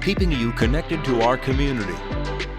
keeping you connected to our community.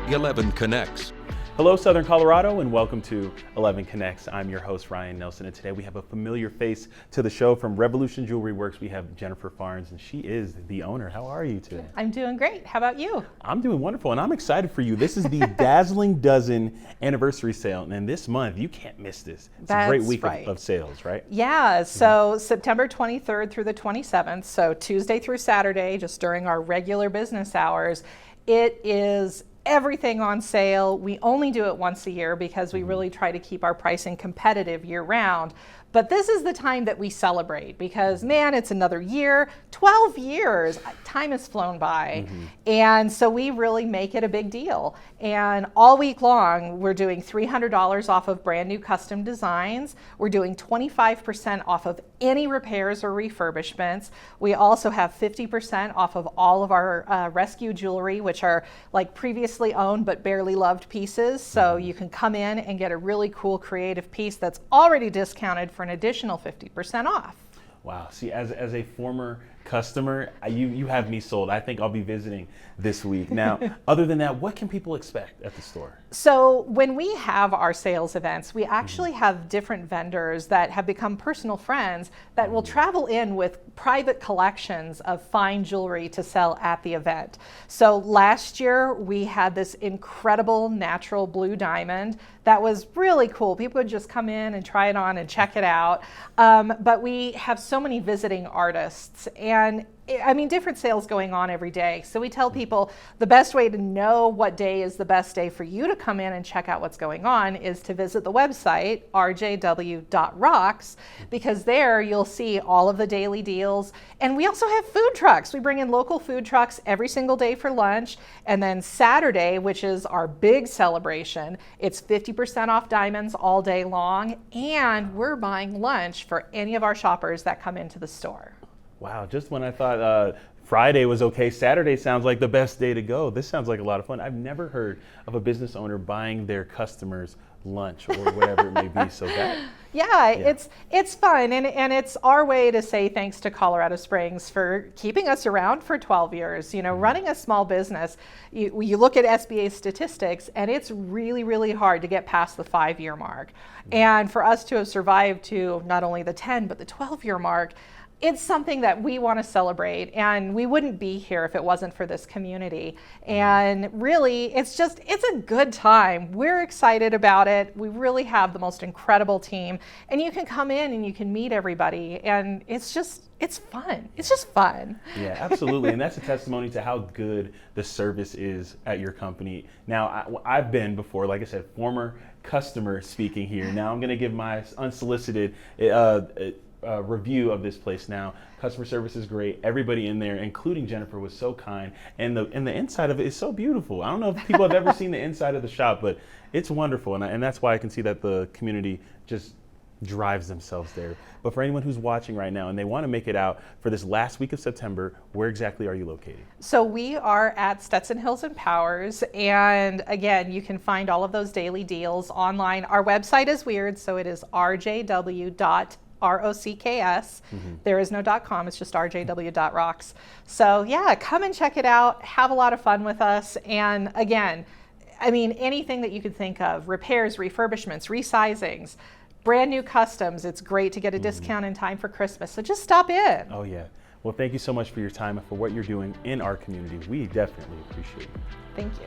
11 Connects. Hello, Southern Colorado, and welcome to 11 Connects. I'm your host, Ryan Nelson, and today we have a familiar face to the show from Revolution Jewelry Works. We have Jennifer Farnes, and she is the owner. How are you today? I'm doing great. How about you? I'm doing wonderful, and I'm excited for you. This is the Dazzling Dozen anniversary sale, and this month, you can't miss this. It's a great week of sales, right? Yeah, so September 23rd through the 27th, so Tuesday through Saturday, just during our regular business hours, it is everything on sale. We only do it once a year because we really try to keep our pricing competitive year round. But this is the time that we celebrate because, man, it's another year, 12 years. Time has flown by. And so we really make it a big deal. And all week long, we're doing $300 off of brand new custom designs. We're doing 25% off of any repairs or refurbishments. We also have 50% off of all of our rescue jewelry, which are like previously owned but barely loved pieces. So you can come in and get a really cool creative piece that's already discounted for an additional 50% off. Wow. See, as a former customer, you have me sold. I think I'll be visiting this week. Now, other than that, what can people expect at the store? So when we have our sales events, we actually have different vendors that have become personal friends that will travel in with private collections of fine jewelry to sell at the event. So last year we had this incredible natural blue diamond that was really cool. People would just come in and try it on and check it out. But we have so many visiting artists, and I mean, different sales going on every day. So we tell people the best way to know what day is the best day for you to come in and check out what's going on is to visit the website, rjw.rocks, because there you'll see all of the daily deals. And we also have food trucks. We bring in local food trucks every single day for lunch. And then Saturday, which is our big celebration, it's 50% off diamonds all day long. And we're buying lunch for any of our shoppers that come into the store. Wow, just when I thought Friday was okay, Saturday sounds like the best day to go. This sounds like a lot of fun. I've never heard of a business owner buying their customers lunch or whatever it may be. So that it's fun, and it's our way to say thanks to Colorado Springs for keeping us around for 12 years. You know, running a small business, you look at SBA statistics, and it's really, really hard to get past the 5-year mark. And for us to have survived to not only the 10 but the 12-year mark, it's something that we want to celebrate, and we wouldn't be here if it wasn't for this community. And really, it's a good time. We're excited about it. We really have the most incredible team, and you can come in and you can meet everybody, and it's fun. It's just fun. Yeah, absolutely. And that's a testimony to how good the service is at your company. Now, I've been before, like I said, former customer speaking here. Now I'm going to give my unsolicited review of this place. Now, customer service is great. Everybody in there, including Jennifer, was so kind, and the inside of it is so beautiful. I don't know if people have ever seen the inside of the shop, but it's wonderful, and that's why I can see that the community just drives themselves there. But for anyone who's watching right now and they want to make it out for this last week of September, where exactly are you located? So we are at Stetson Hills and Powers, and again, you can find all of those daily deals online. Our website is weird, so it is rjw.rocks. There is no .com, it's just rjw.rocks. So yeah, come and check it out, have a lot of fun with us. And again, I mean, anything that you could think of, repairs, refurbishments, resizings, brand new customs, it's great to get a discount in time for Christmas. So just stop in. Oh yeah. Well, thank you so much for your time and for what you're doing in our community. We definitely appreciate it. Thank you.